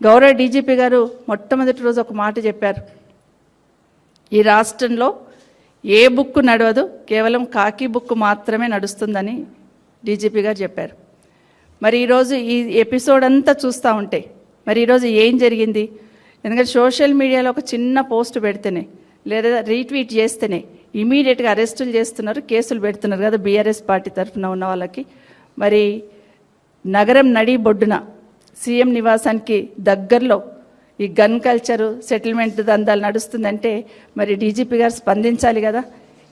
గౌరవ డీజీపీ గారు మొట్టమొదటి రోజు ఒక మాట చెప్పారు, ఈ రాష్ట్రంలో ఏ బుక్ నడవదు, కేవలం కాకి బుక్ మాత్రమే నడుస్తుందని డీజీపీ గారు చెప్పారు. మరి ఈరోజు ఈ ఎపిసోడ్ అంతా చూస్తూ ఉంటే మరి ఈరోజు ఏం జరిగింది? ఎందుకంటే సోషల్ మీడియాలో ఒక చిన్న పోస్ట్ పెడితేనే లేదా రీట్వీట్ చేస్తేనే ఇమీడియట్గా అరెస్టులు చేస్తున్నారు, కేసులు పెడుతున్నారు కదా బీఆర్ఎస్ పార్టీ తరఫున ఉన్న వాళ్ళకి. మరి నగరం నడి బొడ్డున సీఎం నివాసానికి దగ్గరలో ఈ గన్ కల్చరు సెటిల్మెంట్ దందాలు నడుస్తుందంటే మరి డీజీపీ గారు స్పందించాలి కదా.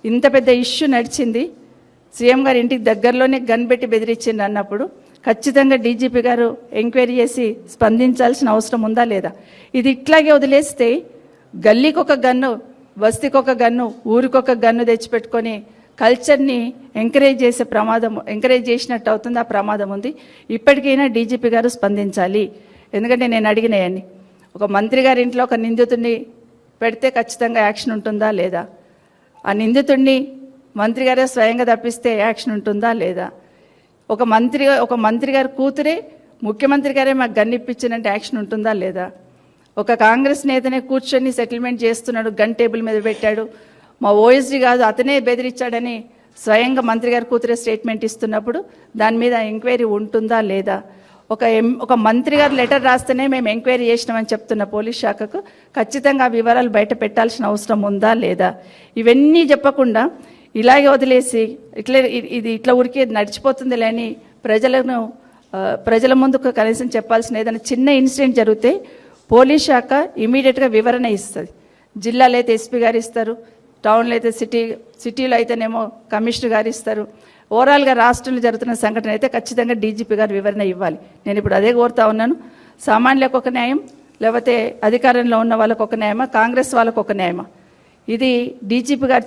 ఇంత పెద్ద ఇష్యూ నడిచింది, సీఎం గారి ఇంటికి దగ్గరలోనే గన్ పెట్టి బెదిరించింది అన్నప్పుడు ఖచ్చితంగా డీజీపీ గారు ఎంక్వైరీ చేసి స్పందించాల్సిన అవసరం ఉందా లేదా? ఇది ఇట్లాగే వదిలేస్తే గల్లీకి ఒక గన్ను, బస్తీకి ఒక గన్ను, ఊరికొక గన్ను తెచ్చిపెట్టుకొని కల్చర్ని ఎంకరేజ్ చేసినట్టు అవుతుంది. ఆ ప్రమాదం ఉంది. ఇప్పటికైనా డీజీపీ గారు స్పందించాలి. ఎందుకంటే నేను అడిగినాయని, ఒక మంత్రి గారి ఇంట్లో ఒక నిందితుడిని పెడితే ఖచ్చితంగా యాక్షన్ ఉంటుందా లేదా? ఆ నిందితుడిని మంత్రి గారే స్వయంగా తప్పిస్తే యాక్షన్ ఉంటుందా లేదా? ఒక మంత్రి గారి కూతురే ముఖ్యమంత్రి గారే మాకు గన్ ఇప్పించినంటే యాక్షన్ ఉంటుందా లేదా? ఒక కాంగ్రెస్ నేతనే కూర్చొని సెటిల్మెంట్ చేస్తున్నాడు, గన్ టేబుల్ మీద పెట్టాడు, మా ఓఎస్డీ కాదు అతనే బెదిరించాడని స్వయంగా మంత్రి గారి కూతురే స్టేట్మెంట్ ఇస్తున్నప్పుడు దాని మీద ఎంక్వైరీ ఉంటుందా లేదా? ఒక మంత్రి గారు లెటర్ రాస్తేనే మేము ఎంక్వైరీ చేసినామని చెప్తున్న పోలీస్ శాఖకు ఖచ్చితంగా ఆ వివరాలు బయట పెట్టాల్సిన అవసరం ఉందా లేదా? ఇవన్నీ చెప్పకుండా ఇలాగే వదిలేసి ఇది ఇట్లా ఊరికే నడిచిపోతుంది లేని ప్రజల ముందుకు కనీసం చెప్పాల్సిన ఏదైనా చిన్న ఇన్సిడెంట్ జరిగితే పోలీస్ శాఖ ఇమీడియట్గా వివరణ ఇస్తుంది. జిల్లాలో అయితే ఎస్పీ గారు ఇస్తారు, టౌన్లో అయితే సిటీలో అయితేనేమో కమిషనర్ గారు ఇస్తారు. ఓవరాల్గా రాష్ట్రంలో జరుగుతున్న సంఘటన అయితే ఖచ్చితంగా డీజీపీ గారు వివరణ ఇవ్వాలి. నేను ఇప్పుడు అదే కోరుతా ఉన్నాను. సామాన్యులకు ఒక న్యాయం, లేకపోతే అధికారంలో ఉన్న వాళ్ళకు ఒక న్యాయమా, కాంగ్రెస్ వాళ్ళకు ఒక న్యాయమా? ఇది డీజీపీ గారు